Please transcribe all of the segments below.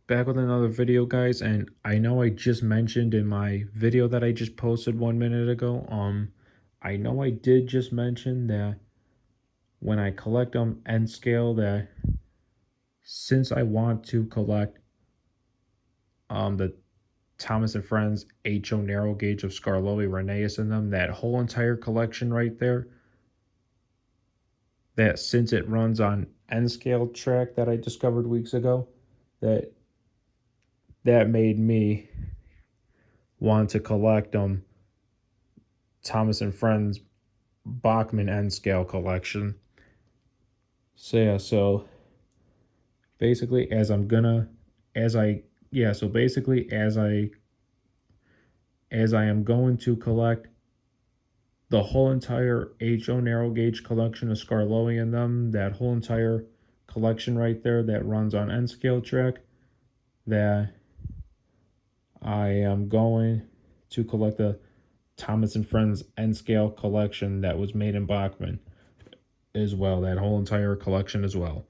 Back with another video, guys, and I know I just mentioned in my video that I just posted 1 minute ago, I know I did just mention that when I collect N scale, that since I want to collect the Thomas and Friends HO narrow gauge of Scarlovi Rheneus in them, that whole entire collection right there, that since it runs on N scale track that I discovered weeks ago, that made me want to collect Thomas and Friends Bachman N scale collection. So yeah, so basically as I'm gonna as I yeah, so basically as I am going to collect the whole entire HO narrow gauge collection of Scarlowi in them, that whole entire collection right there that runs on N scale track, that I am going to collect the Thomas and Friends N scale collection that was made in Bachman as well, that whole entire collection as well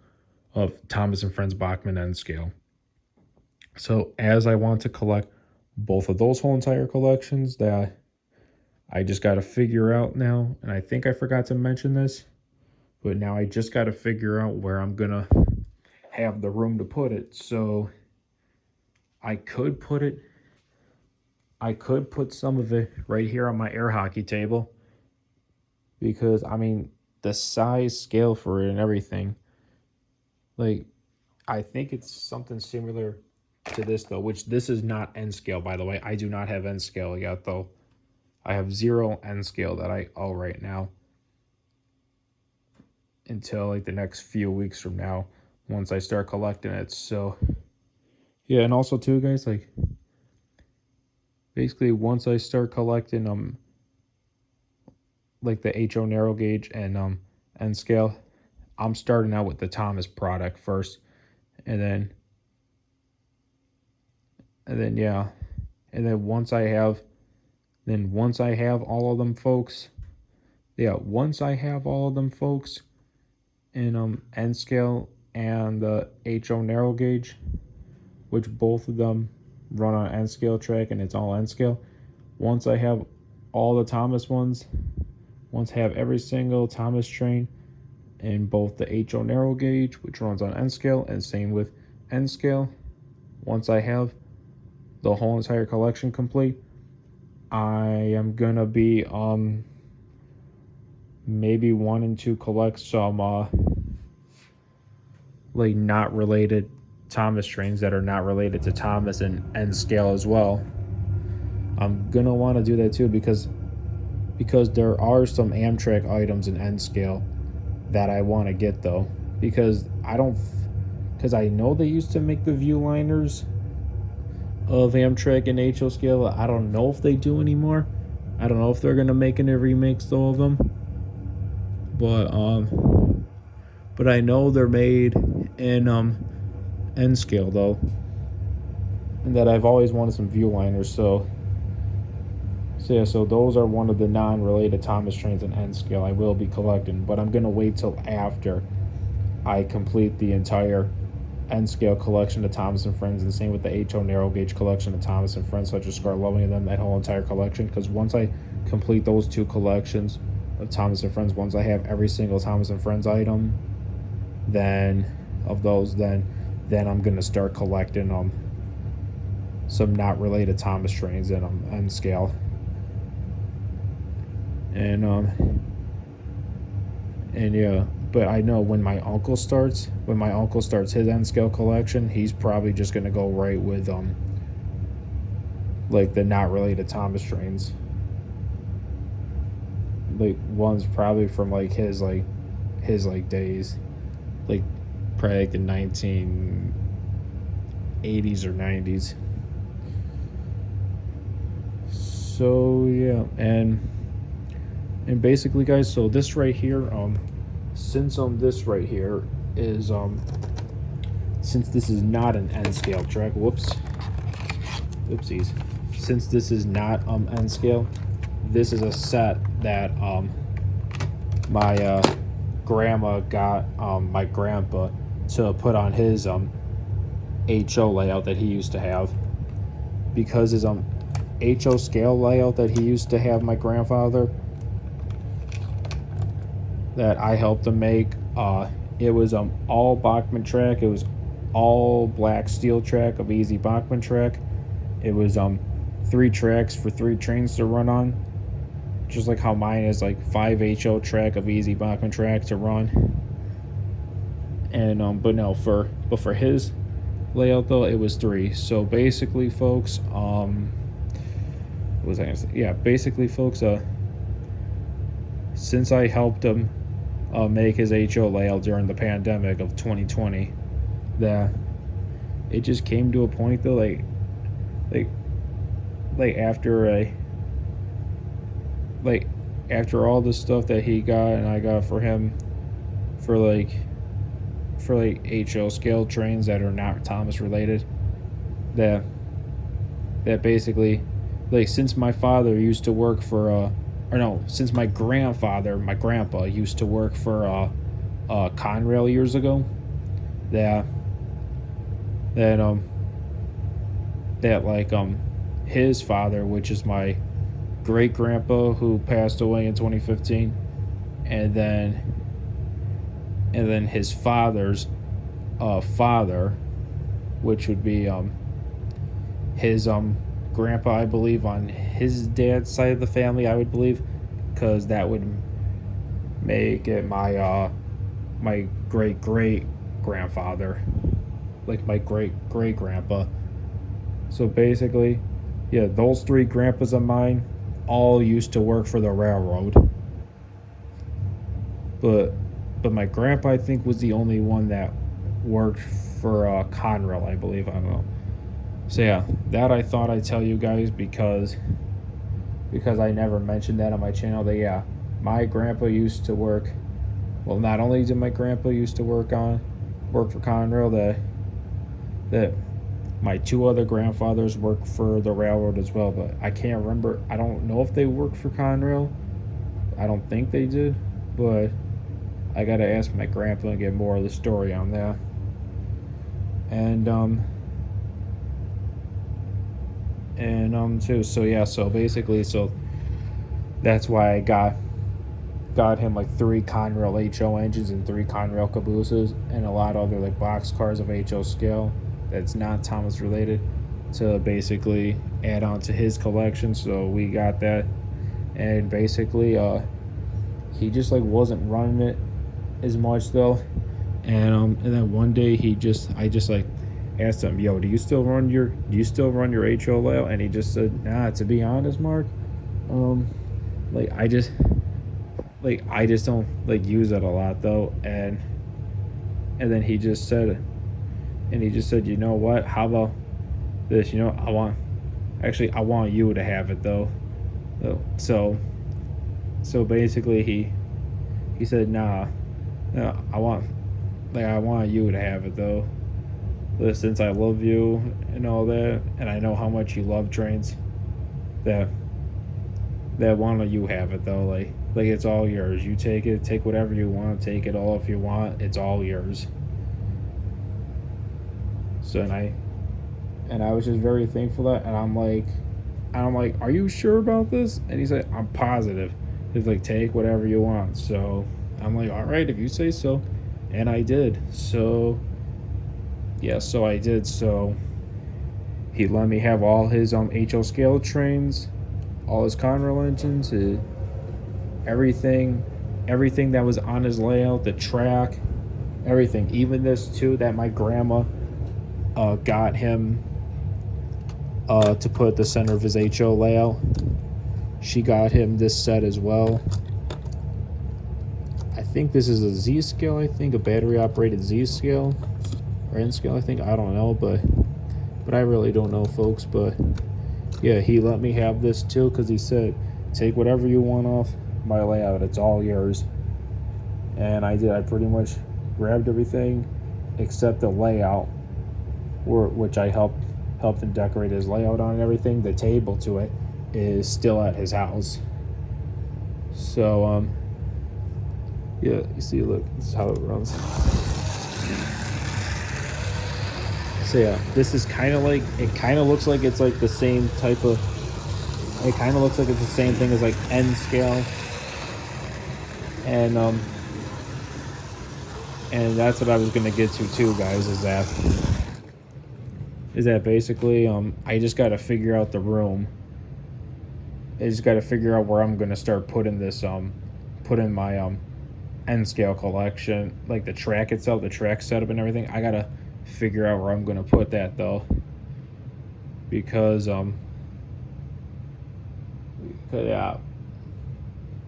of Thomas and Friends Bachman N scale. So as I want to collect both of those whole entire collections, that I just got to figure out now, and I think I forgot to mention this, but now I just got to figure out where I'm gonna have the room to put it. So I could put some of it right here on my air hockey table, because I mean the size scale for it and everything, like I think it's something similar to this though, which this is not N scale, by the way. I do not have N scale yet though. I have 0 N scale that I owe right now until like the next few weeks from now once I start collecting it. So yeah, and also too, guys, like basically once I start collecting like the HO narrow gauge and N scale, I'm starting out with the Thomas product first, and then yeah, and then once I have all of them folks, once I have all of them folks in N scale and the HO narrow gauge, which both of them run on N scale track and it's all N scale. Once I have all the Thomas ones, once I have every single Thomas train in both the HO narrow gauge, which runs on N scale, and same with N scale, once I have the whole entire collection complete, I am gonna be maybe wanting to collect some like not related Thomas trains that are not related to Thomas and N scale as well. I'm gonna want to do that too, because there are some Amtrak items in N scale that I want to get though, because I know they used to make the view liners of Amtrak and HO scale. I don't know if they do anymore. I don't know if they're gonna make any remakes though of them, but I know they're made in N scale though, and that I've always wanted some view liners. So yeah, so those are one of the non-related Thomas trains in N scale I will be collecting, but I'm gonna wait till after I complete the entire N scale collection of Thomas and Friends, and the same with the HO narrow gauge collection of Thomas and Friends, such as Scarlovi and them, that whole entire collection. Because once I complete those two collections of Thomas and Friends, once I have every single Thomas and Friends item, then I'm gonna start collecting some not related Thomas trains in N scale. And yeah, but I know when my uncle starts his N scale collection, he's probably just gonna go right with like the not related Thomas trains, like ones probably from like his days, like probably like the 1980s or 90s. So yeah, and basically, guys, so this right here, since this right here is since this is not an N scale track, oopsies, since this is not N scale, this is a set that my grandma got my grandpa to put on his HO layout that he used to have, because his HO scale layout that he used to have, my grandfather, that I helped him make, it was all Bachmann track. It was all black steel track of easy Bachmann track. It was 3 tracks for 3 trains to run on, just like how mine is like 5 HO track of easy Bachmann track to run. And but for his layout though, it was 3. So basically, folks, what was I gonna say? Yeah, basically, folks, since I helped him make his HO layout during the pandemic of 2020, that it just came to a point though, after all the stuff that he got and I got for him for HO scale trains that are not Thomas related, that basically, since my father used to work for since my grandpa used to work for Conrail years ago, that his father, which is my great grandpa who passed away in 2015, and then his father's father, which would be his grandpa, I believe, on his dad's side of the family, I would believe, because that would make it my my great grandfather, like my great grandpa. So basically, yeah, those 3 grandpas of mine all used to work for the railroad, but my grandpa, I think, was the only one that worked for Conrail, I believe. I don't know. So yeah, that I thought I'd tell you guys because I never mentioned that on my channel. That yeah, my grandpa used to work. Well, not only did my grandpa used to work for Conrail, that my 2 other grandfathers worked for the railroad as well. But I can't remember. I don't know if they worked for Conrail. I don't think they did, but I gotta ask my grandpa and get more of the story on that. And too. So yeah. So basically, that's why I got him 3 Conrail HO engines and 3 Conrail cabooses and a lot of other box cars of HO scale that's not Thomas related to basically add on to his collection. So we got that, and basically he just wasn't running it as much though, and then one day I just asked him, yo, do you still run your HO layout? And he just said, nah, to be honest, Mark, I just don't use it a lot though. And then he just said, you know what, how about this, I want you to have it though. So basically he said, nah, I want you to have it though, since I love you and all that, and I know how much you love trains, that why don't you have it though? It's all yours. You take it, take whatever you want, take it all if you want, it's all yours. So and I was just very thankful that, and I'm like, are you sure about this? And he's like, I'm positive. He's like, take whatever you want. So I'm like, all right, if you say so. And I did. So yeah, so I did. So he let me have all his HO scale trains, all his Conrail engines, everything that was on his layout, the track, everything. Even this too, that my grandma got him to put at the center of his HO layout. She got him this set as well. I think this is a Z scale, a battery operated Z scale or N scale, I don't know, but I really don't know, folks. But yeah, he let me have this too, because he said, take whatever you want off my layout, it's all yours. And I did. I pretty much grabbed everything except the layout, which I helped him decorate his layout on and everything. The table to it is still at his house. So yeah, you see, look, this is how it runs. So yeah, this is kind of like, it kind of looks like it's like the same type of, it kind of looks like it's the same thing as like N scale, and that's what I was gonna get to too, guys. Is that basically I just got to figure out the room. I just got to figure out where I'm gonna start putting this put in my N scale collection, like the track itself, the track setup and everything. I gotta figure out where I'm gonna put that though, because yeah.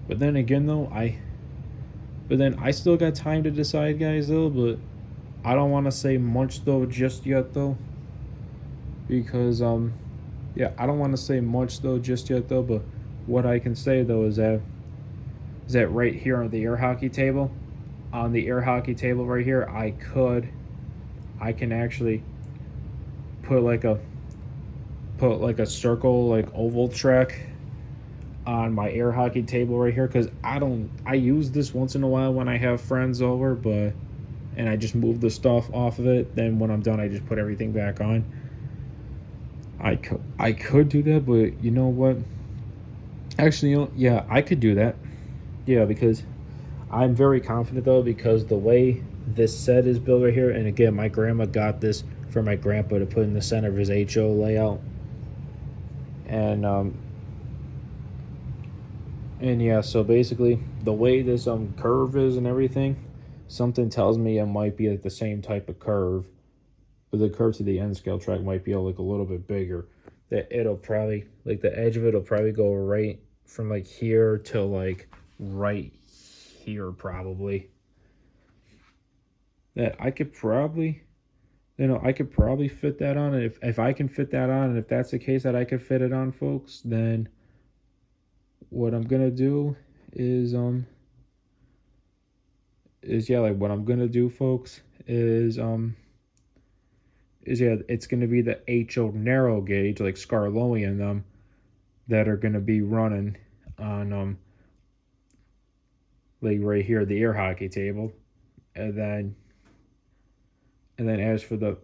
But then again though, I still got time to decide, guys, though. But I don't want to say much though just yet though, because yeah, I don't want to say much though just yet though. But what I can say though is that right here on the air hockey table, right here, I can actually put like a circle, like oval track on my air hockey table right here, because I use this once in a while when I have friends over, and I just move the stuff off of it. Then when I'm done, I just put everything back on. I could do that, but you know what? Actually, yeah, I could do that. Yeah, because I'm very confident though, because the way this set is built right here, and again, my grandma got this for my grandpa to put in the center of his HO layout, and yeah, so basically the way this curve is and everything, something tells me it might be like the same type of curve, but the curve to the N scale track might be like a little bit bigger. That it'll probably, like, the edge of it'll probably go right from like here to like right here probably. That I could probably, I could probably fit that on. And if I can fit that on, and if that's the case that I could fit it on, folks, then what I'm gonna do is yeah, like what I'm gonna do, folks, is yeah, it's gonna be the HO narrow gauge, like Scarlowy and them, that are gonna be running on like right here, the air hockey table, and then as for the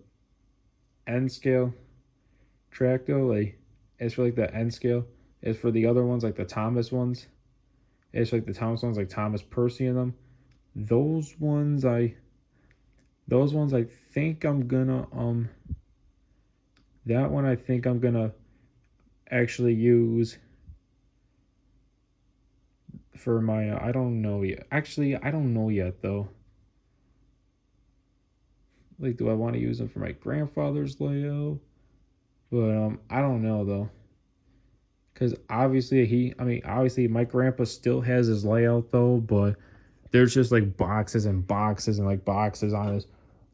N scale track though, like as for like the N scale, as for the other ones, like the Thomas ones, as for like the Thomas ones, like Thomas Percy and them, those ones I think I'm gonna that one I think I'm gonna actually use for my I don't know yet. Actually, I don't know yet though. Like, do I want to use them for my grandfather's layout? But I don't know though. Cause obviously my grandpa still has his layout though, but there's just like boxes and boxes and like boxes on his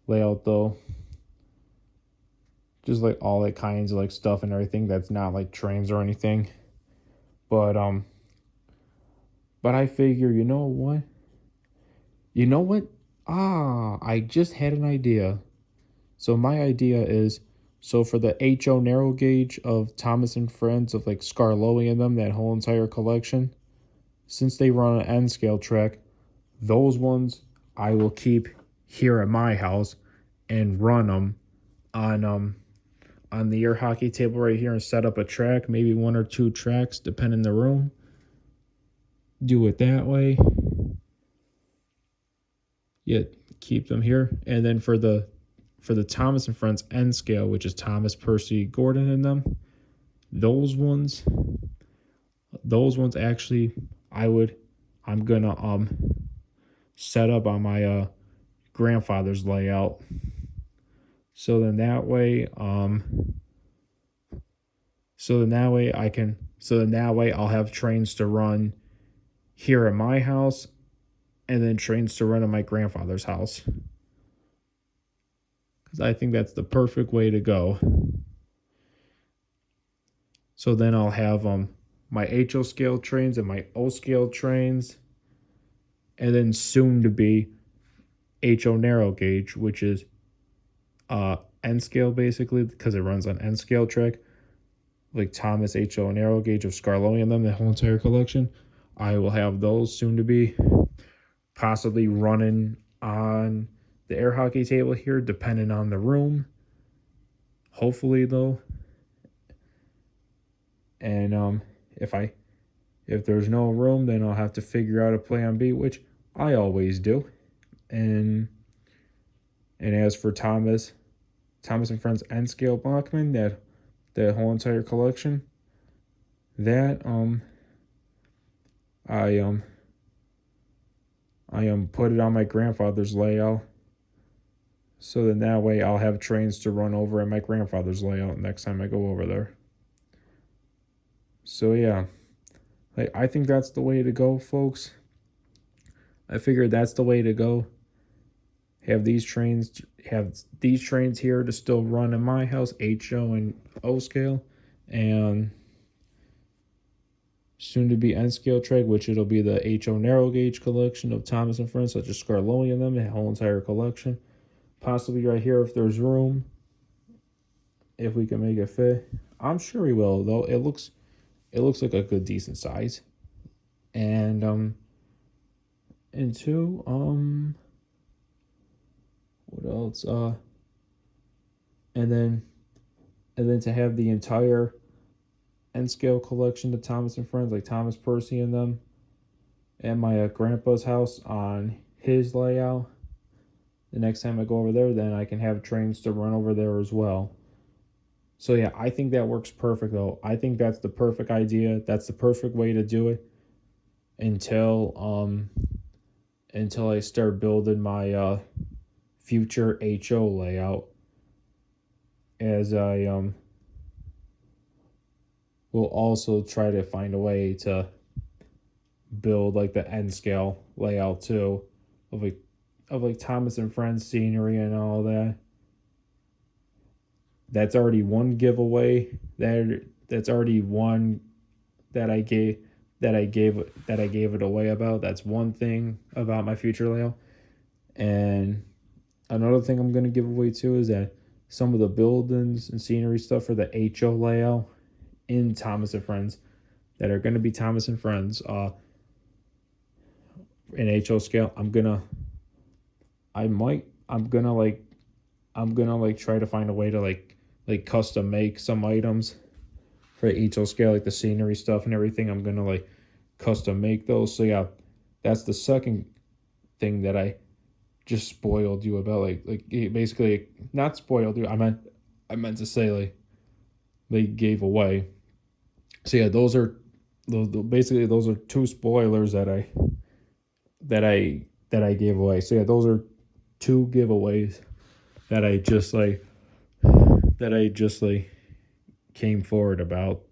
layout though. Just like all that kinds of like stuff and everything that's not like trains or anything. But I figure, you know what? You know what? I just had an idea. So my idea is, so for the HO narrow gauge of Thomas and Friends, of like Scarlowy and them, that whole entire collection, since they run an N scale track, those ones I will keep here at my house and run them on the air hockey table right here, and set up a track, maybe one or two tracks depending the room. Do it that way. Yeah, keep them here. And then for the Thomas and Friends N scale, which is Thomas, Percy, Gordon and them, those ones actually I'm gonna set up on my grandfather's layout. So then that way I'll have trains to run here at my house, and then trains to run at my grandfather's house. Because I think that's the perfect way to go. So then I'll have my HO scale trains and my O scale trains, and then soon to be HO narrow gauge, which is N scale basically, because it runs on N scale track, like Thomas HO narrow gauge of Scarlowy and them, the whole entire collection. I will have those soon to be possibly running on the air hockey table here, depending on the room. hopefully though. And if there's no room, then I'll have to figure out a plan B, which I always do. And as for Thomas and Friends N scale Bachman, that whole entire collection, that I put it on my grandfather's layout. So then that way I'll have trains to run over at my grandfather's layout next time I go over there. So yeah, I think that's the way to go, folks. I figured that's the way to go. Have these trains here to still run in my house, HO and O scale, and soon to be N scale track, which it'll be the HO narrow gauge collection of Thomas and Friends, such as Scarlowi and them, the whole entire collection. Possibly right here if there's room, if we can make it fit. I'm sure we will, though. It looks like a good decent size. And two, what else? And then to have the entire N scale collection of Thomas and Friends, like Thomas Percy and them, at my grandpa's house on his layout. The next time I go over there, then I can have trains to run over there as well. So yeah, I think that works perfect though. I think that's the perfect idea. That's the perfect way to do it until I start building my future HO layout, as I will also try to find a way to build like the N scale layout too, of like Thomas and Friends scenery and all that. That's already one giveaway. That's already one that I gave it away about. That's one thing about my future layout. And another thing I'm gonna give away too is that some of the buildings and scenery stuff for the HO layout in Thomas and Friends that are gonna be Thomas and Friends in HO scale. I'm gonna try to find a way to like custom make some items for HO scale, like the scenery stuff and everything. I'm gonna like custom make those. So yeah, that's the second thing that I just spoiled you about. Like basically not spoiled you. I meant to say like they gave away. So yeah, those are two spoilers that I gave away. So yeah, those are two giveaways that I just came forward about.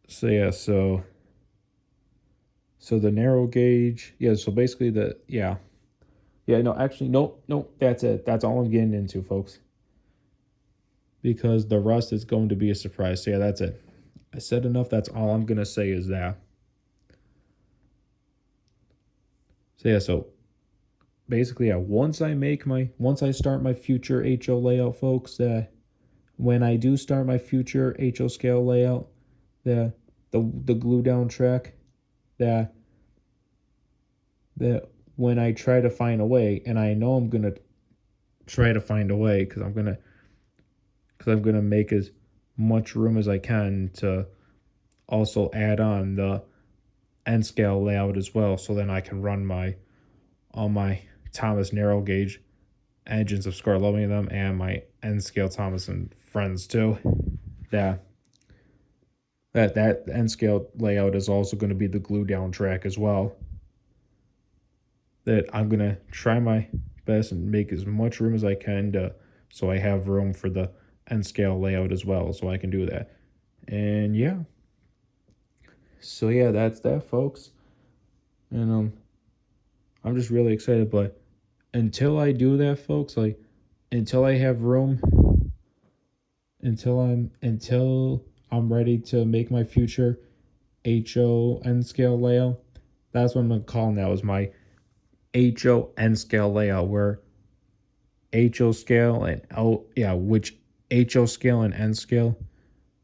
So yeah, so the narrow gauge, yeah, so basically no, that's it. That's all I'm getting into, folks. Because the rest is going to be a surprise. So yeah, that's it. I said enough. That's all I'm gonna say is that. So yeah, so basically, yeah, once I start my future HO layout, folks, when I do start my future HO scale layout, the glue down track, that when I try to find a way, and I know I'm gonna try to find a way because I'm gonna make as much room as I can to also add on the N scale layout as well, so then I can run all my Thomas narrow gauge engines of Scarlomi in them and my N scale Thomas and Friends too. That N scale layout is also going to be the glue down track as well. That I'm going to try my best and make as much room as I can so I have room for the N scale layout as well, so I can do that. And yeah. So yeah, that's that, folks. And I'm just really excited, but until I do that, folks, like until I have room, until I'm ready to make my future HO N scale layout, that's what I'm gonna call now, is my HO N scale layout, where HO scale and which HO scale and N scale,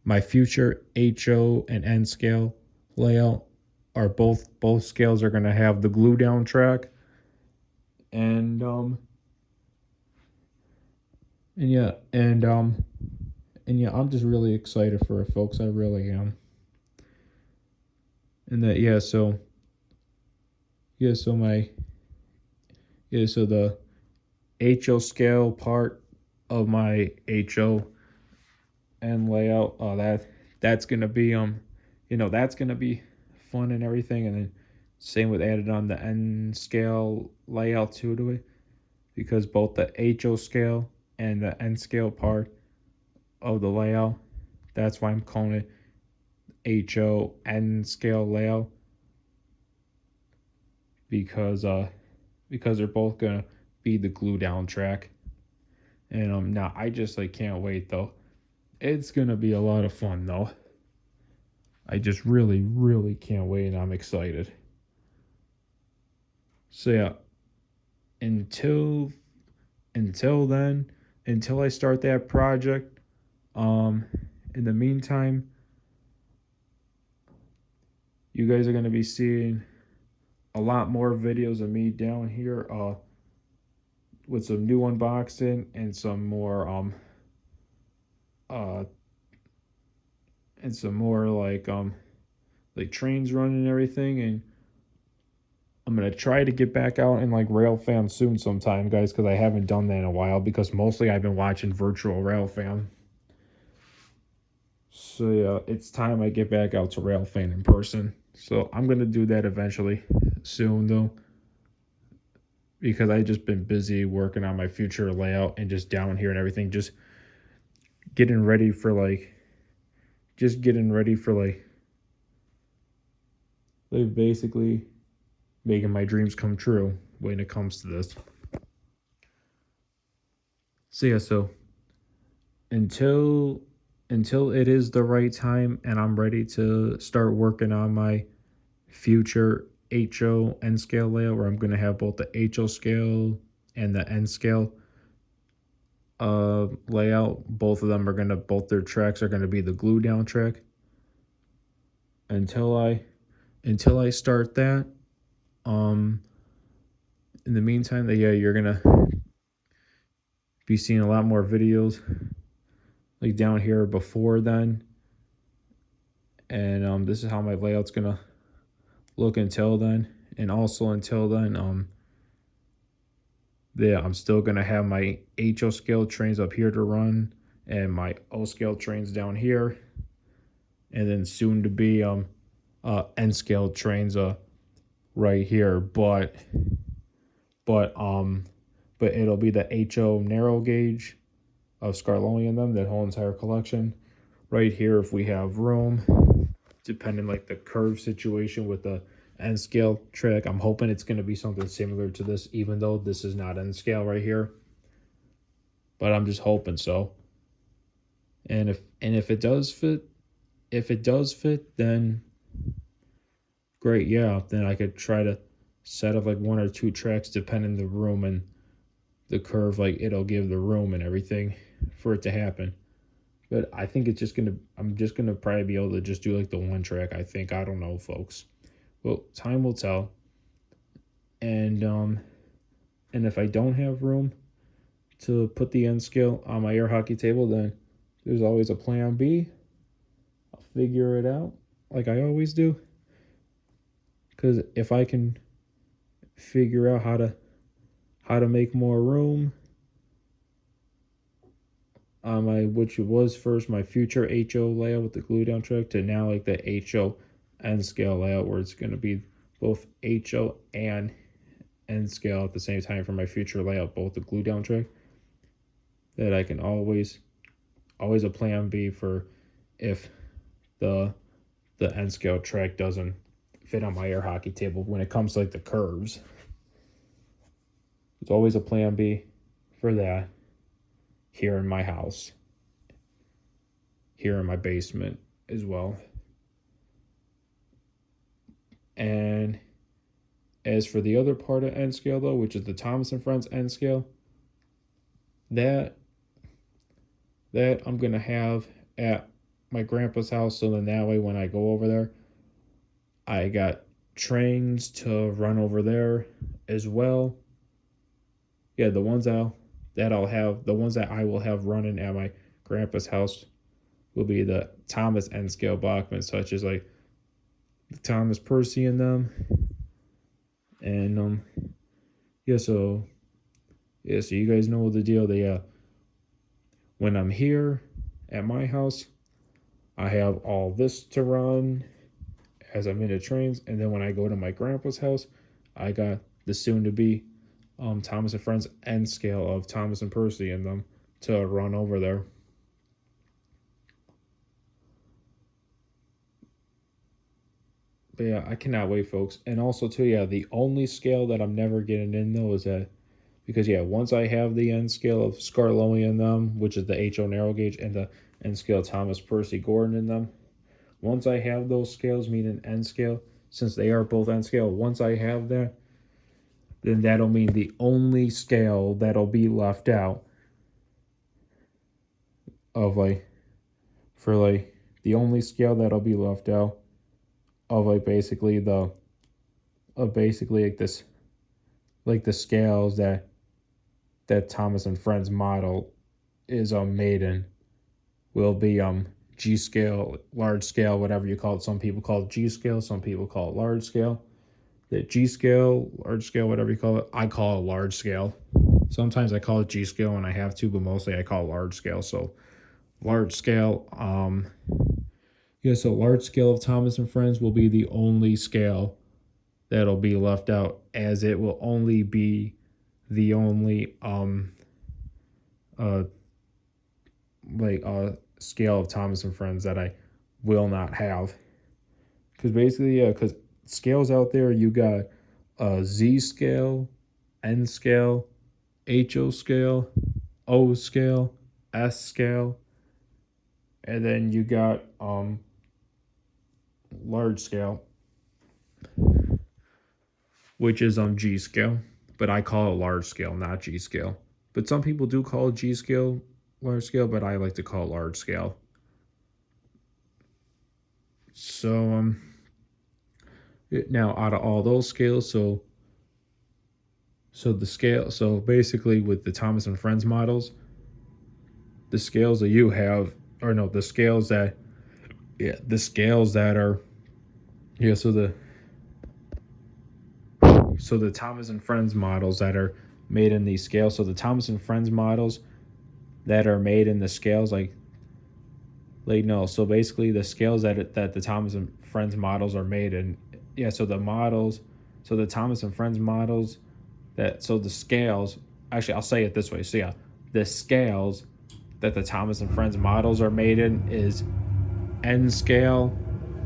my future HO and N scale layout are both scales are gonna have the glue down track. And And yeah, I'm just really excited for it, folks. I really am. And that yeah, so my so the HO scale part of my HO and layout, that's gonna be that's gonna be fun and everything. And then same with added on the N scale layout to it, because both the HO scale and the N scale part of the layout, that's why I'm calling it HO N scale layout, because they're both gonna be the glue down track. And now I just like can't wait though. It's gonna be a lot of fun though. I just really, really can't wait, and I'm excited. So yeah, until then, until I start that project, um, in the meantime, you guys are gonna be seeing a lot more videos of me down here, with some new unboxing and some more uh and some more like trains running and everything. And I'm gonna try to get back out in like rail fan soon sometime, guys, because I haven't done that in a while, because mostly I've been watching virtual rail fan. So yeah, it's time I get back out to rail fan in person. So I'm gonna do that eventually soon though, because I just been busy working on my future layout and just down here and everything, getting ready for like getting ready for like basically making my dreams come true when it comes to this. So yeah, so until it is the right time and I'm ready to start working on my future HO N scale layout, where I'm going to have both the HO scale and the N scale layout. Both their tracks are going to be the glue down track. Until I start that, um in the meantime, yeah, you're going to be seeing a lot more videos like down here before then. And this is how my layout's going to look until then. And also until then, yeah, I'm still gonna have my HO scale trains up here to run, and my O scale trains down here, and then soon to be N scale trains right here. But um but it'll be the HO narrow gauge of Scarloni in them, that whole entire collection. Right here, if we have room, depending like the curve situation with the N scale track, I'm hoping it's going to be something similar to this, even though this is not N scale right here. But I'm just hoping so. And if it does fit, then great. Yeah, then I could try to set up like one or two tracks depending the room and the curve, like it'll give the room and everything for it to happen. But I think I'm just gonna probably be able to just do like the one track. I think, I don't know, folks. Well, time will tell. And if I don't have room to put the N scale on my air hockey table, then there's always a plan B. I'll figure it out like I always do. Because if I can figure out how to make more room on my, which was first my future HO layout with the glue down track, to now like the HO N scale layout, where it's going to be both HO and N scale at the same time for my future layout, both the glue down track, that I can always a plan B for if the N scale track doesn't fit on my air hockey table when it comes to like the curves. There's always a plan B for that here in my house, here in my basement as well. And as for the other part of N scale though, which is the Thomas and Friends N scale, that I'm gonna have at my grandpa's house, so then that way when I go over there, I got trains to run over there as well. Yeah, the ones that I'll have, the ones that I will have running at my grandpa's house will be the Thomas N scale Bachman, such as like the Thomas Percy in them. And yeah, so so you guys know the deal. They when I'm here at my house, I have all this to run as I'm in the trains, and then when I go to my grandpa's house, I got the soon to be Thomas and Friends N scale of Thomas and Percy in them to run over there. But yeah, I cannot wait, folks. And also too, yeah, the only scale that I'm never getting in though is that, because yeah, once I have the N scale of Scarlowi in them, which is the HO narrow gauge, and the N scale Thomas Percy Gordon in them, once I have those scales, meaning N scale, since they are both N scale, once I have that, then that'll mean the only scale that'll be left out of like, for like, the only scale that'll be left out of like basically the, of basically like this, like the scales that Thomas and Friends model is made in, will be G scale, large scale, whatever you call it. Some people call it G scale, some people call it large scale. The G scale, large scale, whatever you call it, I call it large scale. Sometimes I call it G scale when I have to, but mostly I call it large scale. So large scale, yeah, so large scale of Thomas and Friends will be the only scale that'll be left out, as it will only be the only scale of Thomas and Friends that I will not have. Because basically, yeah, because scales out there, you got Z scale, N scale, HO scale, O scale, S scale, and then you got large scale, which is G scale, but I call it large scale, not G scale. But some people do call it G scale, large scale, but I like to call it large scale. So now out of all those scales, so the scale, so basically with the Thomas and Friends models, the scales that you have, or no, the scales that, yeah, the scales that are, yeah, so the Thomas and Friends models that are made in these scales, so the Thomas and Friends models that are made in the scales, like no, so basically the scales that the Thomas and Friends models are made in, yeah, so the models, so the Thomas and Friends models that, so the scales, actually I'll say it this way, so yeah, the scales that the Thomas and Friends models are made in is N scale,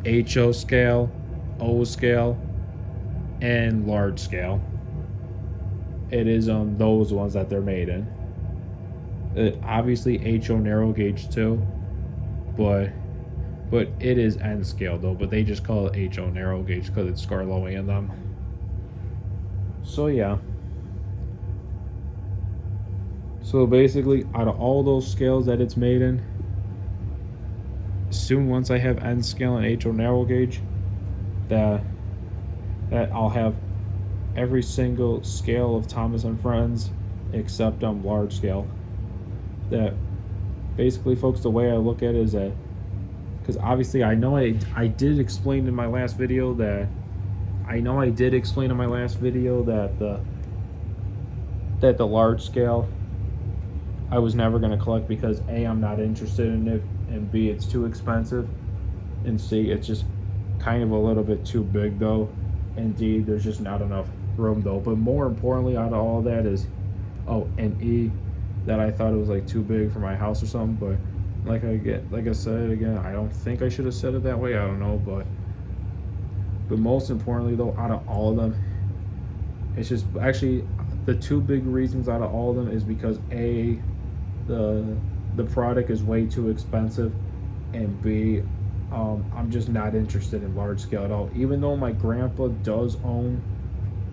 HO scale, O scale, and large scale. It is those ones that they're made in. Obviously HO narrow gauge too, but it is N scale though, but they just call it HO narrow gauge because it's Scarlowi in them. So yeah. So basically, out of all those scales that it's made in, soon once I have N scale and HO narrow gauge, that I'll have every single scale of Thomas and Friends except large scale. That basically, folks, the way I look at it is that, because obviously I know I did explain in my last video that the large scale I was never going to collect, because A, I'm not interested in it, and B, it's too expensive, and C, it's just kind of a little bit too big though, and D, there's just not enough room though. But more importantly out of all that is, oh, and E, that I thought it was like too big for my house or something. But like I said again, I don't think I should have said it that way, I don't know, but most importantly though, out of all of them, it's just actually the two big reasons out of all of them is because A, the product is way too expensive, and B, I'm just not interested in large scale at all. Even though my grandpa does own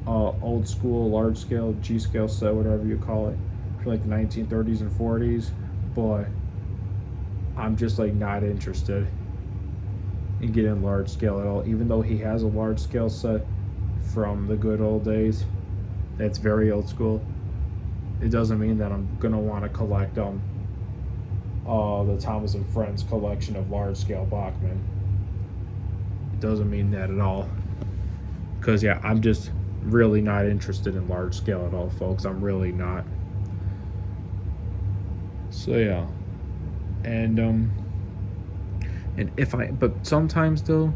old school large scale G scale set, whatever you call it, from like the 1930s and 40s, but I'm just like not interested in getting large scale at all. Even though he has a large scale set from the good old days, that's very old school. it doesn't mean that I'm gonna want to collect the Thomas and Friends collection of large scale Bachman. It doesn't mean that at all. Because yeah, I'm just really not interested in large scale at all, folks. I'm really not. So yeah, and but sometimes though,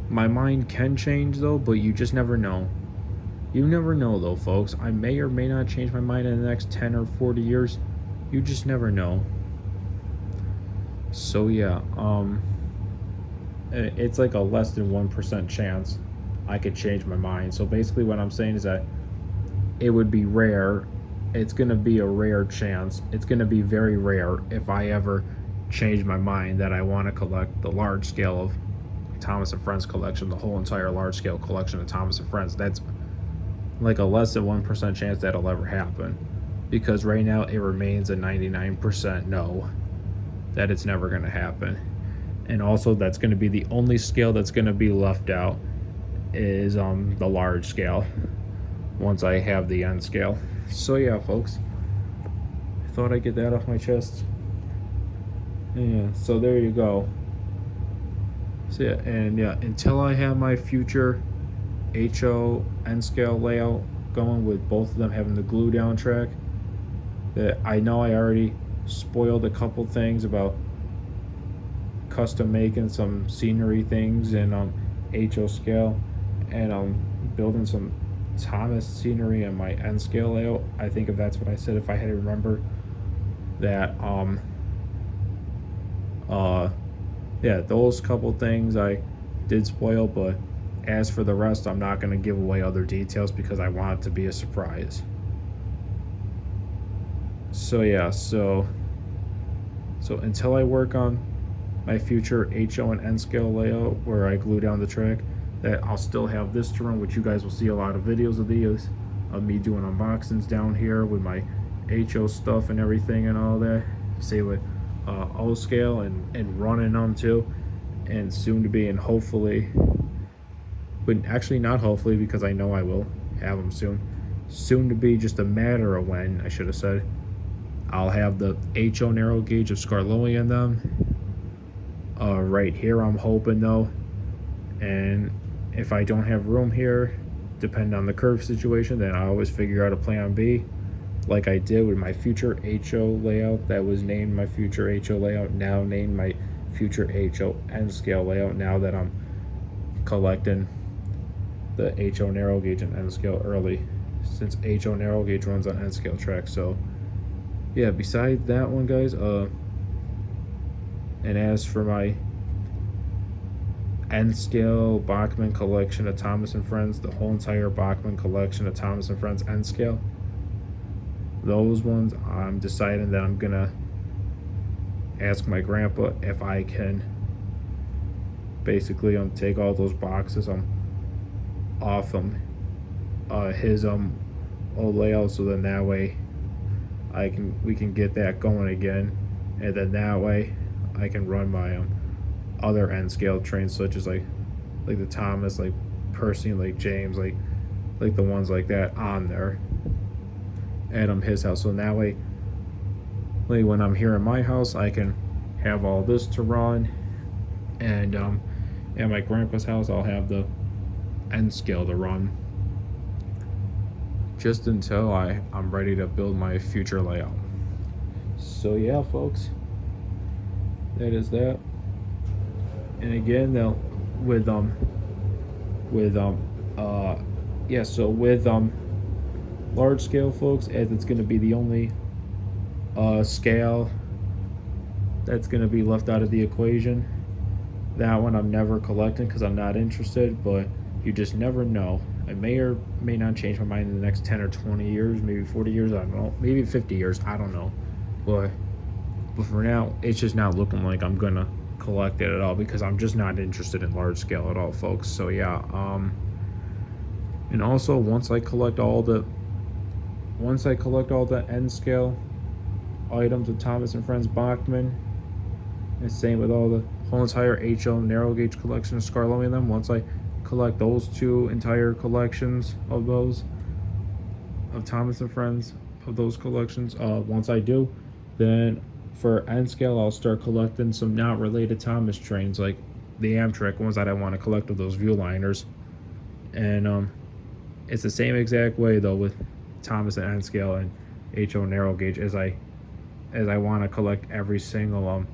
my mind can change though, but you just never know. You never know though, folks. I may or may not change my mind in the next 10 or 40 years. You just never know. So yeah, it's like a less than 1% chance I could change my mind. So basically what I'm saying is that it would be rare. It's going to be a rare chance. It's going to be very rare if I ever change my mind that I want to collect the large scale of Thomas and Friends collection, the whole entire large scale collection of Thomas and Friends. That's like a less than 1% chance that'll ever happen, because right now it remains a 99% no that it's never going to happen. And also that's going to be the only scale that's going to be left out is the large scale once I have the N scale. So yeah, folks, I thought I'd get that off my chest. Yeah, so there you go. So yeah, and yeah, until I have my future HO N scale layout going with both of them having the glue down track, that I know I already spoiled a couple things about custom making some scenery things in HO scale, and building some Thomas scenery in my N scale layout. I think if that's what I said, if I had to remember that. Yeah, those couple things I did spoil, but as for the rest, I'm not going to give away other details because I want it to be a surprise. So yeah, so until I work on my future HO and N scale layout where I glue down the track, that I'll still have this to run, which you guys will see a lot of videos of these, of me doing unboxings down here with my HO stuff and everything and all that. Say with O scale and running them too, and soon to be, and hopefully, but actually not hopefully because I know I will have them soon to be, just a matter of when. I should have said I'll have the HO narrow gauge of Scarloia in them right here, I'm hoping though. And if I don't have room here, depending on the curve situation, then I always figure out a plan B, like I did with my future HO layout that was named my future HO layout, now named my future HO N scale layout, now that I'm collecting the HO narrow gauge and N scale early, since HO narrow gauge runs on N scale track. So yeah, besides that one, guys, and as for my N scale Bachman collection of Thomas and Friends, the whole entire Bachman collection of Thomas and Friends N scale, those ones I'm deciding that I'm gonna ask my grandpa if I can basically take all those boxes off his old layout, so then that way we can get that going again, and then that way I can run my other N scale trains, such as like the Thomas, like Percy, like James, like the ones like that on there at his house. So that way, like when I'm here in my house, I can have all this to run, and at my grandpa's house I'll have the N scale to run, just until I'm ready to build my future layout. So yeah, folks, that is that. And again, though, with large scale, folks, as it's going to be the only scale that's going to be left out of the equation. That one I'm never collecting because I'm not interested, but you just never know. I may or may not change my mind in the next 10 or 20 years, maybe 40 years, I don't know, maybe 50 years, I don't know. But for now, it's just not looking like I'm gonna collect it at all, because I'm just not interested in large scale at all, folks. So yeah, and also once I collect all the N scale items of Thomas and Friends Bachman, and same with all the whole entire HO narrow gauge collection of Scarlomi and them, once I collect those two entire collections of those, of Thomas and Friends of those collections. Once I do, then for N scale, I'll start collecting some not related Thomas trains, like the Amtrak ones that I want to collect of those Viewliners. And it's the same exact way though with Thomas and N scale and HO narrow gauge as I want to collect every single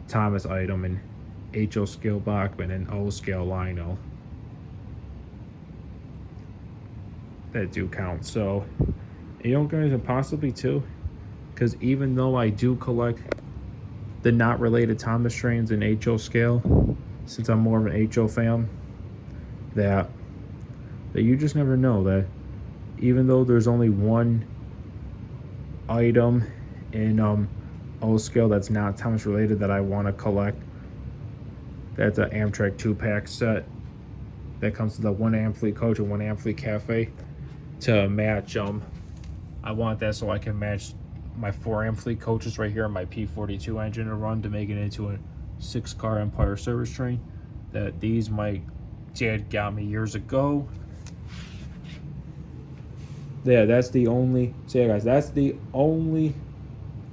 Thomas item in HO scale Bachman and O scale Lionel that do count. So you know, guys, and possibly too, because even though I do collect the not related Thomas trains in HO scale, since I'm more of an HO fan, that you just never know that even though there's only one item in O scale that's not Thomas related that I want to collect, that's an Amtrak 2-pack set that comes with the one Amfleet coach and one Amfleet cafe to match. I want that so I can match my 4 Amfleet coaches right here on my P42 engine to run to make it into a 6-car Empire service train. That these my dad got me years ago. Yeah, that's the only. So yeah, guys, that's the only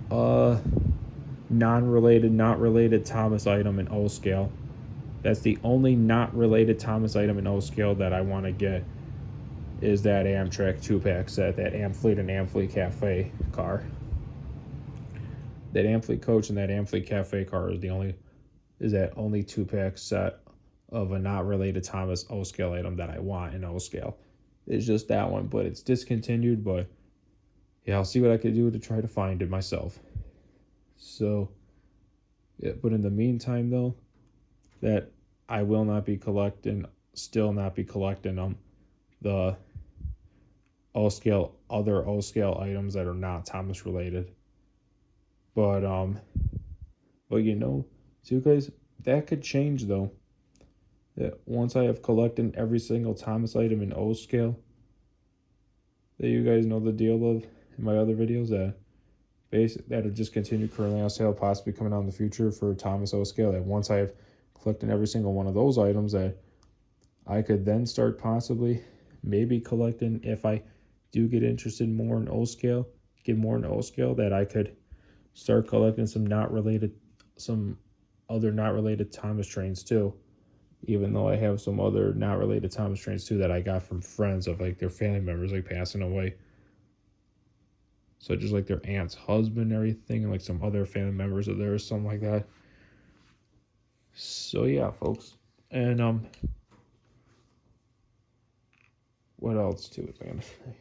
non-related, not related Thomas item in O scale. That's the only not related Thomas item in O scale that I want to get. Is that Amtrak 2-pack set, that Amfleet and Amfleet Cafe car. That Amfleet coach and that Amfleet Cafe car is that only 2-pack set of a not related Thomas O scale item that I want in O scale. It's just that one, but it's discontinued. But yeah, I'll see what I can do to try to find it myself. So yeah, but in the meantime though, that I will not be collecting, still not be collecting the O scale, other O scale items that are not Thomas related. But you know, so you guys, that could change though. That once I have collected every single Thomas item in O scale, that you guys know the deal of in my other videos, that are discontinued currently on sale, possibly coming out in the future for Thomas O scale, that once I have collected every single one of those items, that I could then start possibly maybe collecting, if I do get interested more in O scale, that I could start collecting some other not related Thomas trains too. Even though I have some other not related Thomas trains too that I got from friends of like their family members like passing away. So just like their aunt's husband and everything, and like some other family members of theirs, something like that. So yeah, folks. And what else too is I gonna say?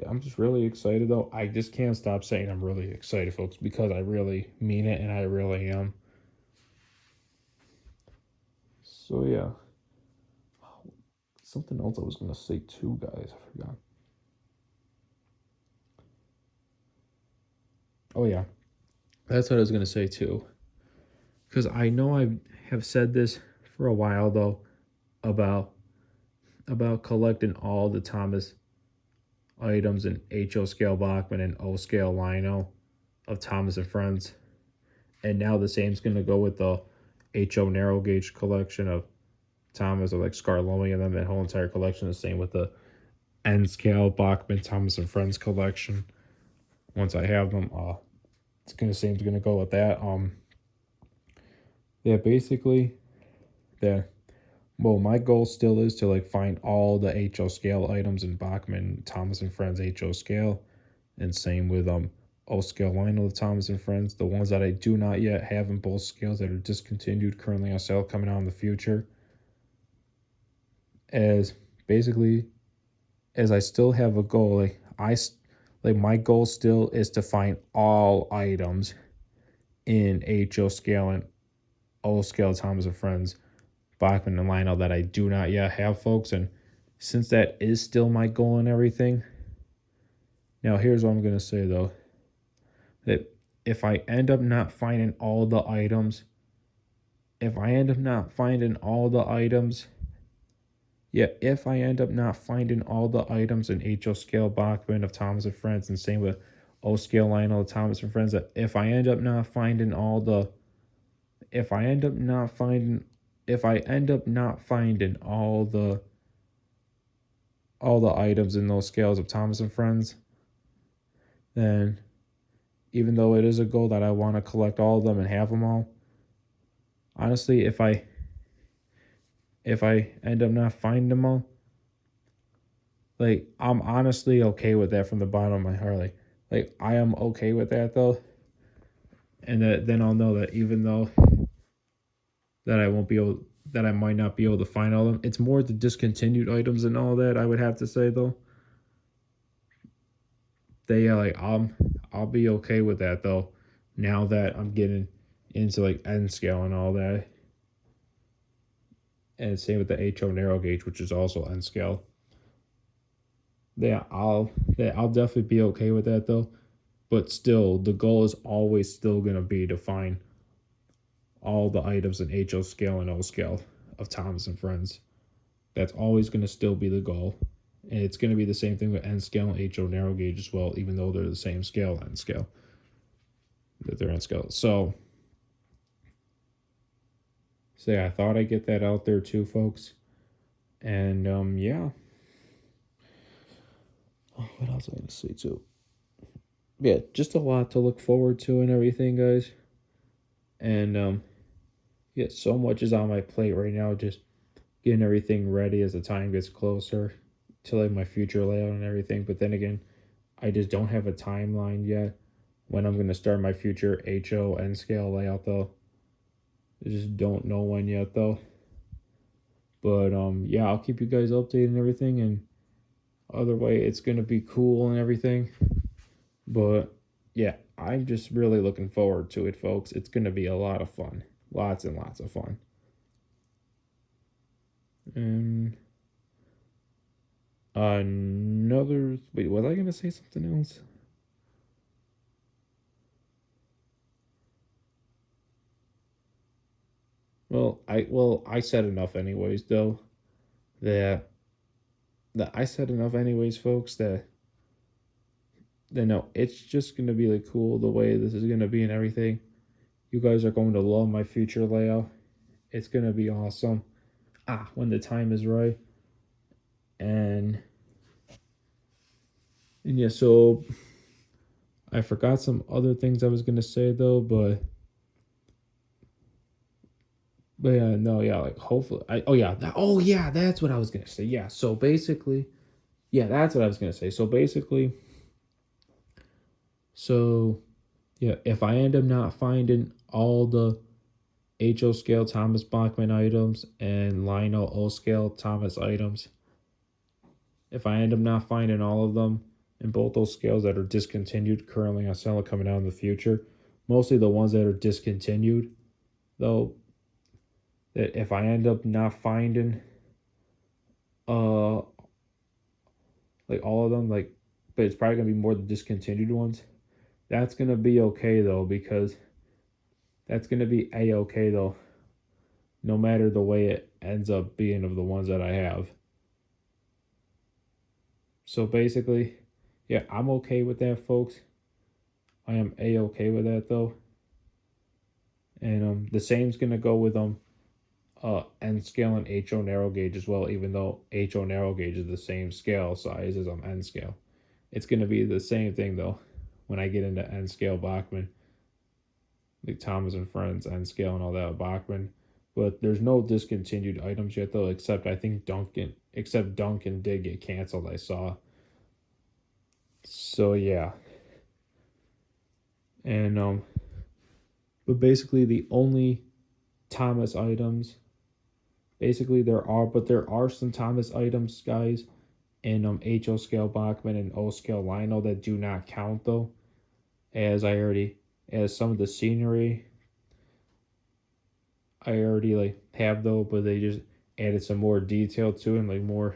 Yeah, I'm just really excited though. I just can't stop saying I'm really excited, folks, because I really mean it and I really am. So yeah. Something else I was gonna say too, guys. I forgot. Oh yeah, that's what I was gonna say too. Because I know I have said this for a while though, about collecting all the Thomas items in HO scale Bachman and O scale Lionel of Thomas and Friends, and now the same's gonna go with the HO narrow gauge collection of Thomas, or like Scarlomi, and then that whole entire collection. The same with the N scale Bachman Thomas and Friends collection. Once I have them, it's gonna go with that. Yeah, basically, my goal still is to like find all the HO scale items in Bachman Thomas and Friends HO scale, and same with O scale Lionel of Thomas and Friends. The ones that I do not yet have in both scales that are discontinued, currently on sale, coming out in the future. As basically, as I still have a goal, my goal still is to find all items in HO scale and O scale Thomas and Friends, Bachman and Lionel that I do not yet have, folks. And since that is still my goal and everything, now here's what I'm gonna say though. That if I end up not finding all the items, if I end up not finding all the items in HO scale Bachman of Thomas and Friends, and same with O scale Lionel of Thomas and Friends, that if I end up not finding all the all the items in those scales of Thomas and Friends, then even though it is a goal that I want to collect all of them and have them all, honestly, if I end up not finding them all, like I'm honestly okay with that from the bottom of my heart. Like I am okay with that though, and then I'll know that even though that I won't be able that I might not be able to find all of them, it's more the discontinued items and all that I would have to say though. They like I'll be okay with that though. Now that I'm getting into like N scale and all that, and same with the HO narrow gauge, which is also N scale. I'll definitely be okay with that though. But still, the goal is always still gonna be to find all the items in HO scale and O scale of Thomas and Friends. That's always gonna still be the goal. And it's gonna be the same thing with N scale and HO narrow gauge as well, even though they're the same scale, N scale. That they're N scale. So yeah, I thought I'd get that out there too, folks. And yeah. Oh, what else am I gonna say too? Yeah, just a lot to look forward to and everything, guys. And yeah, so much is on my plate right now, just getting everything ready as the time gets closer to like my future layout and everything. But then again, I just don't have a timeline yet when I'm gonna start my future HO N scale layout though. I just don't know when yet though. But yeah, I'll keep you guys updated and everything, and other way it's gonna be cool and everything. But yeah, I'm just really looking forward to it, folks. It's gonna be a lot of fun. Lots and lots of fun. And another wait, was I gonna say something else? I said enough anyways though. That I said enough anyways, folks, that no, it's just gonna be like cool the way this is gonna be and everything. You guys are going to love my future layout. It's gonna be awesome. When the time is right. And yeah, so I forgot some other things I was gonna say though, but yeah, no, yeah, like hopefully oh yeah, that's what I was gonna say. Yeah, so basically, yeah, that's what I was gonna say. So yeah, if I end up not finding all the HO scale Thomas Bachman items and Lionel O scale Thomas items, if I end up not finding all of them in both those scales that are discontinued currently on sale coming out in the future, mostly the ones that are discontinued, though, that if I end up not finding uh like all of them, like, but it's probably gonna be more the discontinued ones. That's gonna be okay though, because that's gonna be a okay though, no matter the way it ends up being of the ones that I have. So basically, yeah, I'm okay with that, folks. I am a okay with that though, and the same's gonna go with N scale and HO narrow gauge as well. Even though HO narrow gauge is the same scale size as N scale, it's gonna be the same thing though. When I get into N scale Bachman, like Thomas and Friends N scale and all that Bachman, but there's no discontinued items yet though, except I think Duncan did get canceled. I saw. So yeah, and but basically the only Thomas items, basically there are some Thomas items, guys, in HO scale Bachman and O scale Lionel that do not count though, as some of the scenery I already like have though, but they just added some more detail to it and like more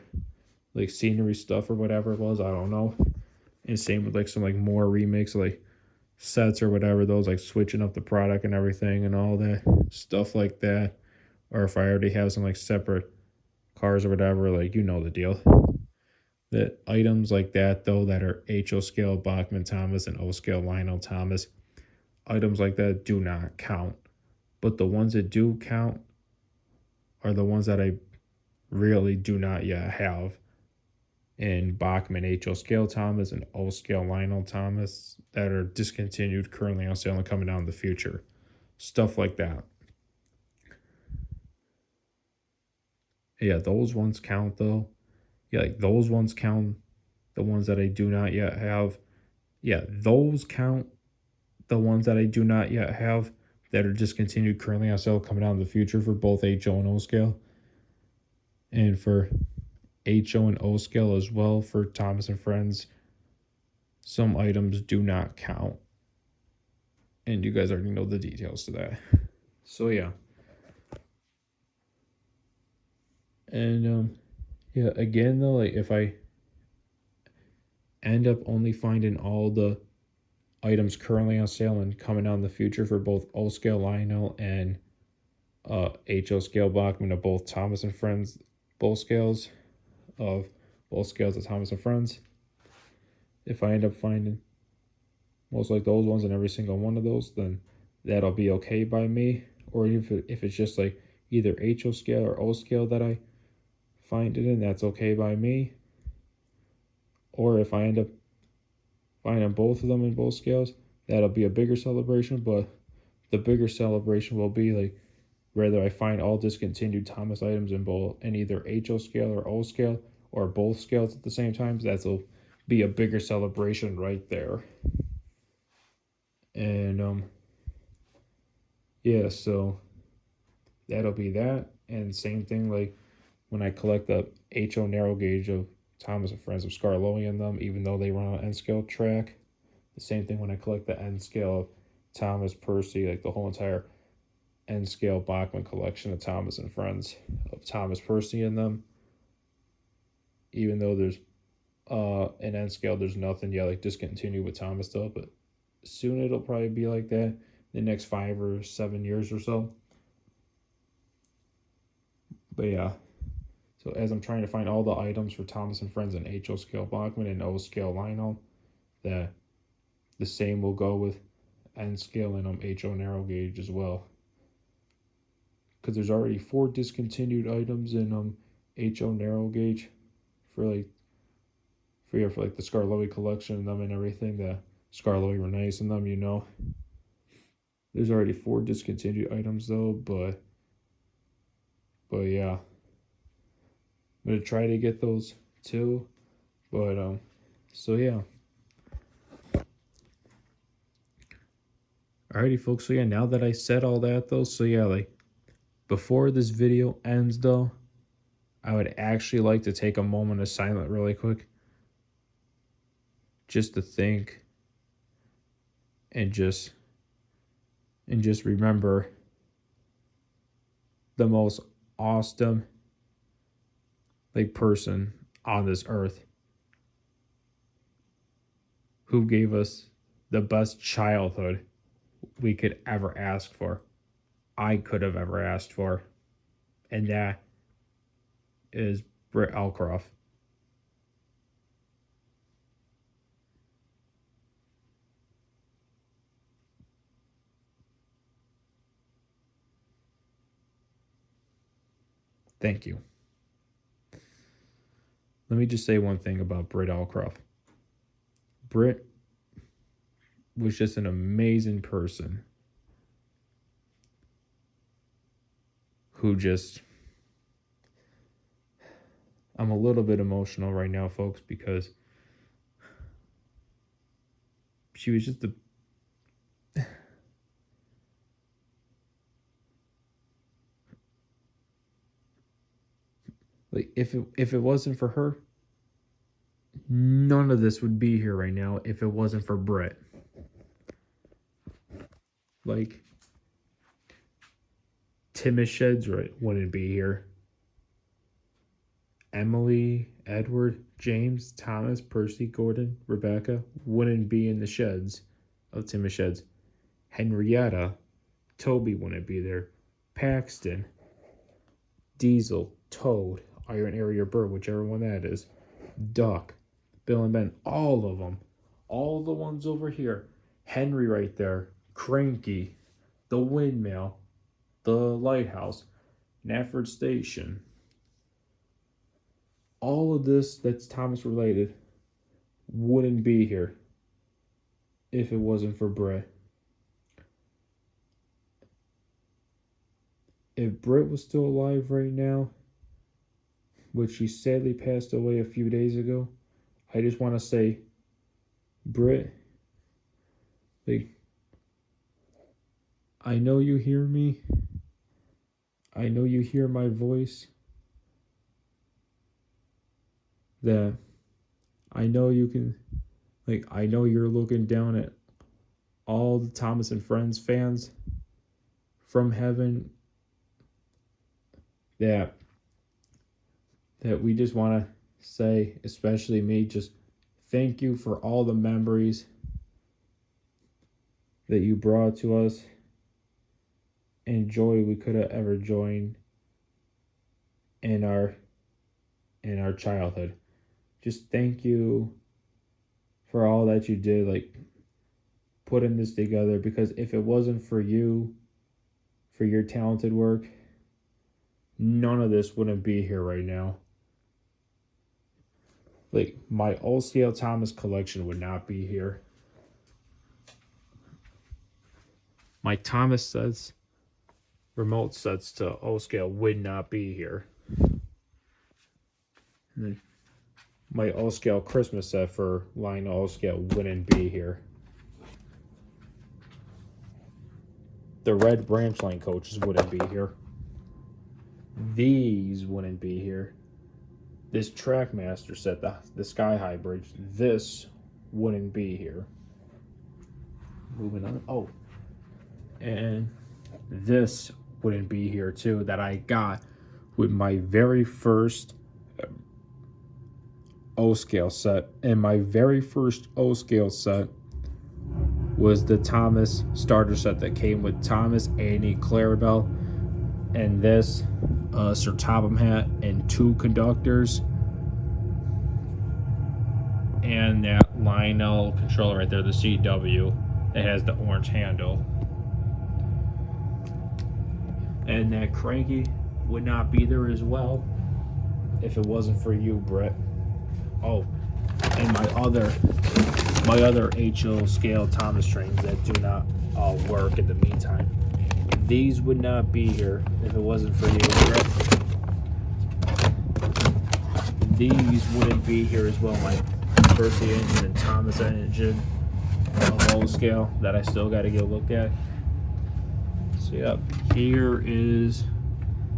like scenery stuff or whatever it was. I don't know. And same with like some like more remakes like sets or whatever, those like switching up the product and everything and all that stuff like that. Or if I already have some like separate cars or whatever, like you know the deal. That items like that though that are HO scale Bachman Thomas and O scale Lionel Thomas, items like that do not count. But the ones that do count are the ones that I really do not yet have. and Bachman HO scale Thomas and O scale Lionel Thomas that are discontinued, currently on sale and coming out in the future. Stuff like that. Yeah, those ones count though. Yeah, like those ones count. The ones that I do not yet have. Yeah, those count. The ones that I do not yet have that are discontinued, currently on sale, coming out in the future for both HO and O scale. And for HO and O scale as well for Thomas and Friends, some items do not count. And you guys already know the details to that. So yeah. And yeah, again though, like if I end up only finding all the items currently on sale and coming out in the future for both O scale Lionel and HO scale Bachman of both Thomas and Friends, both scales of Thomas and Friends. If I end up finding most like those ones in every single one of those, then that'll be okay by me. Or if it's just like either HO scale or O scale that I find it in, that's okay by me. Or if I end up finding both of them in both scales, that'll be a bigger celebration. But the bigger celebration will be like whether I find all discontinued Thomas items in either HO scale or O scale or both scales at the same time. That'll be a bigger celebration right there. And yeah, so that'll be that. And same thing like when I collect the HO narrow gauge of Thomas and Friends of Scarlowi in them, even though they run on N scale track. The same thing when I collect the N scale of Thomas Percy, like the whole entire N scale Bachman collection of Thomas and Friends of Thomas Percy in them. Even though there's an N scale, there's nothing yet like discontinued with Thomas though, but soon it'll probably be like that in the next 5 or 7 years or so. But yeah, so as I'm trying to find all the items for Thomas and Friends and HO scale Bachman and O scale Lionel, that the same will go with N scale and HO narrow gauge as well. Because there's already 4 discontinued items in HO narrow gauge for like the Scarlowi collection and them and everything. The Scarlowi were nice in them, you know. There's already 4 discontinued items though, but yeah, I'm gonna try to get those too. But so yeah. Alrighty, folks. So yeah, now that I said all that though, so yeah, like before this video ends though, I would actually like to take a moment of silence really quick, just to think and just remember the most awesome like person on this earth who gave us the best childhood we could ever ask for. I could have ever asked for. And that is Britt Allcroft. Thank you. Let me just say one thing about Britt Allcroft. Britt was just an amazing person who just... I'm a little bit emotional right now, folks, because she was just like if it wasn't for her, none of this would be here right now if it wasn't for Britt. Like Timmy Sheds wouldn't be here. Emily, Edward, James, Thomas, Percy, Gordon, Rebecca wouldn't be in the sheds of Timmy Sheds. Henrietta, Toby wouldn't be there. Paxton, Diesel, Toad, Iron Area Bird, whichever one that is, Duck, Bill and Ben, all of them. All the ones over here. Henry right there, Cranky, the Windmill, the Lighthouse, Nafford Station, all of this that's Thomas related wouldn't be here if it wasn't for Britt. If Britt was still alive right now, which she sadly passed away a few days ago, I just want to say, Britt, like, I know you hear me. I know you hear my voice. That I know you can, like, I know you're looking down at all the Thomas and Friends fans from heaven. That we just want to say, especially me, just thank you for all the memories that you brought to us and joy we could have ever joined in our childhood. Just thank you for all that you did, like putting this together, because if it wasn't for you, for your talented work, none of this wouldn't be here right now. Like, my old scale Thomas collection would not be here. My Thomas sets, remote sets to O scale would not be here. My O scale Christmas set for line O scale wouldn't be here. The red branch line coaches wouldn't be here. These wouldn't be here. This Trackmaster set, the Sky High Bridge, this wouldn't be here. Moving on. Oh, and this wouldn't be here too, that I got with my very first O scale set. And my very first O scale set was the Thomas starter set that came with Thomas, Annie, Clarabelle, and this Sir Topham hat and 2 conductors, and that Lionel controller right there, the CW, that has the orange handle. And that cranky would not be there as well if it wasn't for you, Britt. Oh, and my other HO scale Thomas trains that do not all work in the meantime. These would not be here if it wasn't for you, Britt. These wouldn't be here as well. My Bercy engine and Thomas engine of O scale that I still got to get a look at. So yeah, here is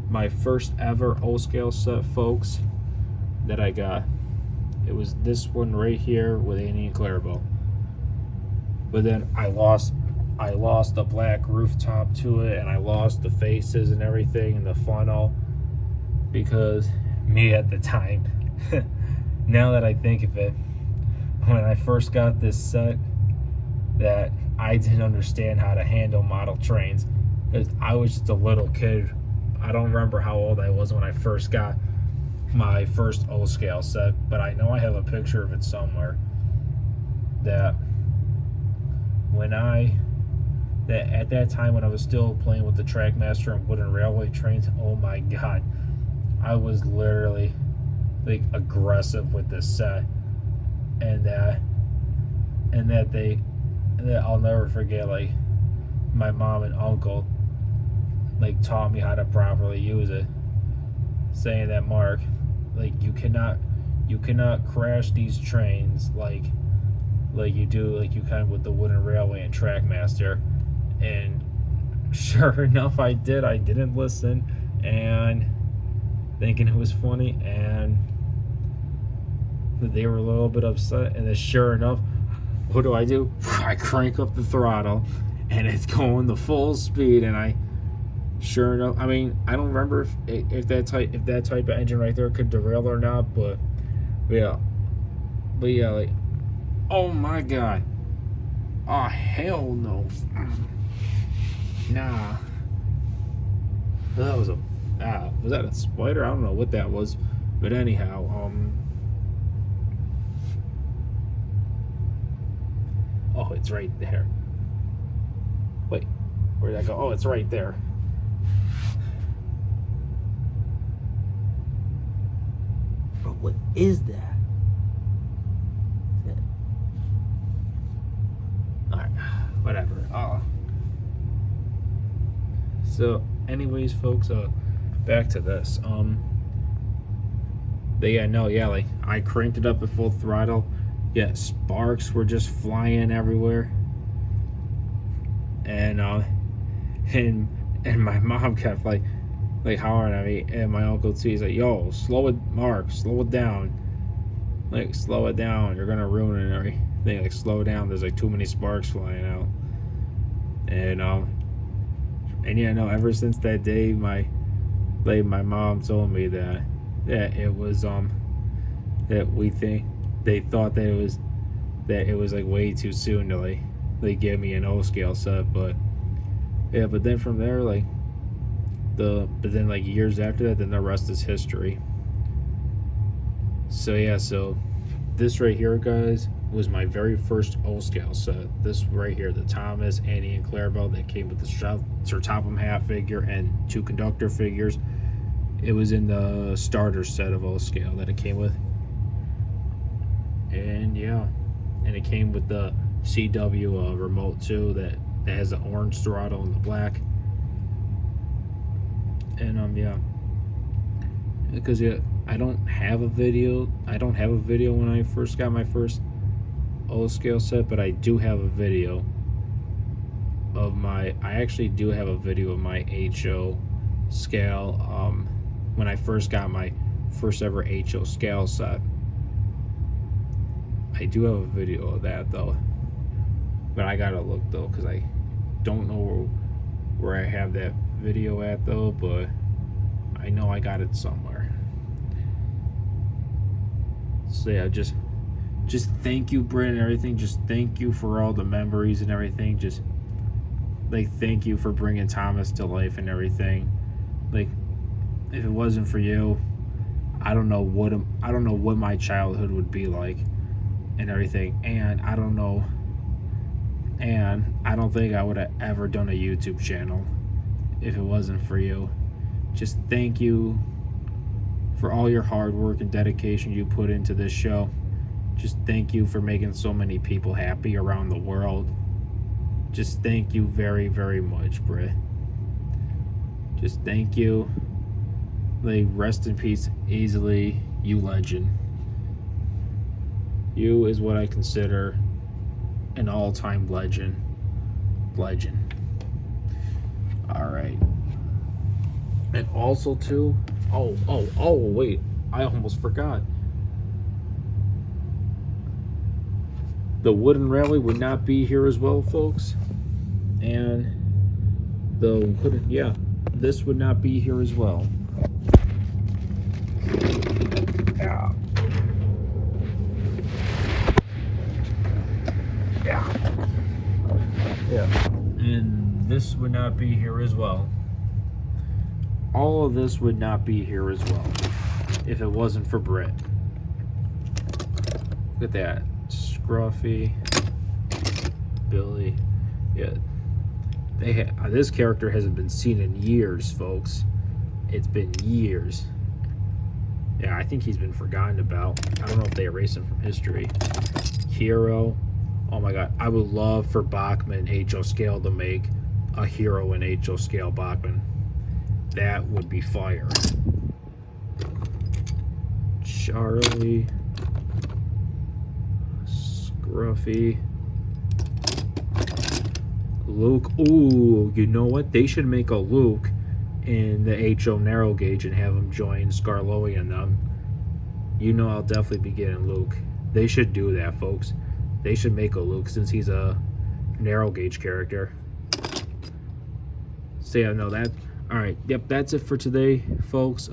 my first ever O scale set, folks, that I got. It was this one right here with Annie and Clarabelle. But then I lost the black rooftop to it, and I lost the faces and everything and the funnel, because me at the time, now that I think of it, when I first got this set, that I didn't understand how to handle model trains, because I was just a little kid. I don't remember how old I was when I first got my first O scale set, but I know I have a picture of it somewhere. That at that time when I was still playing with the Trackmaster and wooden railway trains, oh my god, I was literally like aggressive with this set, and that I'll never forget, like, my mom and uncle like taught me how to properly use it, saying that, Mark, like, you cannot crash these trains like you do, like you can with the wooden railway and Trackmaster. And sure enough, I didn't listen, and thinking it was funny, and they were a little bit upset. And then sure enough, what do? I crank up the throttle, and it's going the full speed, and sure enough, I mean, I don't remember if that type of engine right there could derail or not, but yeah, like, oh my god, oh hell no, nah, that was was that a spider? I don't know what that was, but anyhow, oh, it's right there. Wait, where'd that go? Oh, it's right there. Oh, What is that? Alright, whatever. So anyways, folks, back to this. Like I cranked it up at full throttle. Yeah, sparks were just flying everywhere. And my mom kept like hollering at me, and my uncle too. He's like, "Yo, slow it down. Like, slow it down. You're gonna ruin it and everything. Like, slow down. There's like too many sparks flying out." And yeah, no. Ever since that day, my mom told me that it was that they thought that it was like way too soon to like give me an O scale set, but yeah, but then from there, like years after that, then the rest is history. So yeah, so this right here, guys, was my very first O scale set. This right here, the Thomas, Annie, and Clarabelle, that came with the Sir Topham Hatt figure and 2 conductor figures. It was in the starter set of O scale that it came with. And yeah, and it came with the CW remote too, that has the orange throttle and the black. And yeah, because yeah, I don't have a video when I first got my first O scale set, but I do have a video of my HO scale when I first got my first ever HO scale set. I do have a video of that though, but I gotta look though, because I don't know where I have that video at though, but I know I got it somewhere. So yeah, just thank you, Britt, and everything. Just thank you for all the memories and everything. Just like, thank you for bringing Thomas to life and everything. Like, if it wasn't for you, I don't know what my childhood would be like and everything. And I don't think I would have ever done a YouTube channel if it wasn't for you. Just thank you for all your hard work and dedication you put into this show. Just thank you for making so many people happy around the world. Just thank you very, very much, Britt. Just thank you. Like, rest in peace, easily, you legend. You is what I consider an all-time legend. Alright. And also too, wait, I almost forgot. The wooden rally would not be here as well, folks. And this would not be here as well. Yeah. And this would not be here as well. All of this would not be here as well if it wasn't for Britt. Look at that. Scruffy. Billy. Yeah. This character hasn't been seen in years, folks. It's been years. Yeah, I think he's been forgotten about. I don't know if they erased him from history. Hero. Oh my god. I would love for Bachman HO scale to make a Hero in HO scale Bachman. That would be fire. Charlie. Scruffy. Luke. Ooh, you know what? They should make a Luke in the HO narrow gauge and have him join Scarlowy and them. You know I'll definitely be getting Luke. They should do that, folks. They should make a Luke since he's a narrow gauge character. So yeah, no, that... Alright, yep, that's it for today, folks.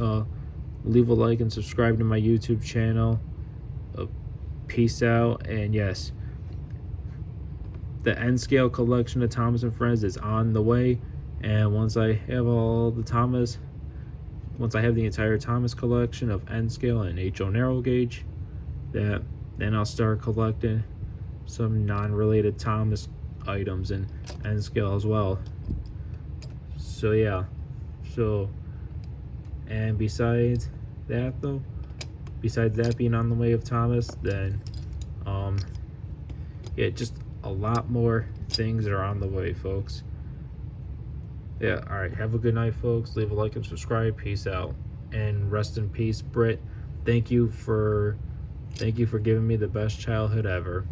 Leave a like and subscribe to my YouTube channel. Peace out, and yes, the N scale collection of Thomas and Friends is on the way. And once I have the entire Thomas collection of N scale and HO narrow gauge, then I'll start collecting some non-related Thomas items and N scale as well. So yeah. So, and besides that though, besides that being on the way of Thomas, then yeah, just a lot more things are on the way, folks. Yeah, all right, have a good night, folks. Leave a like and subscribe. Peace out, and rest in peace, Britt. Thank you for giving me the best childhood ever.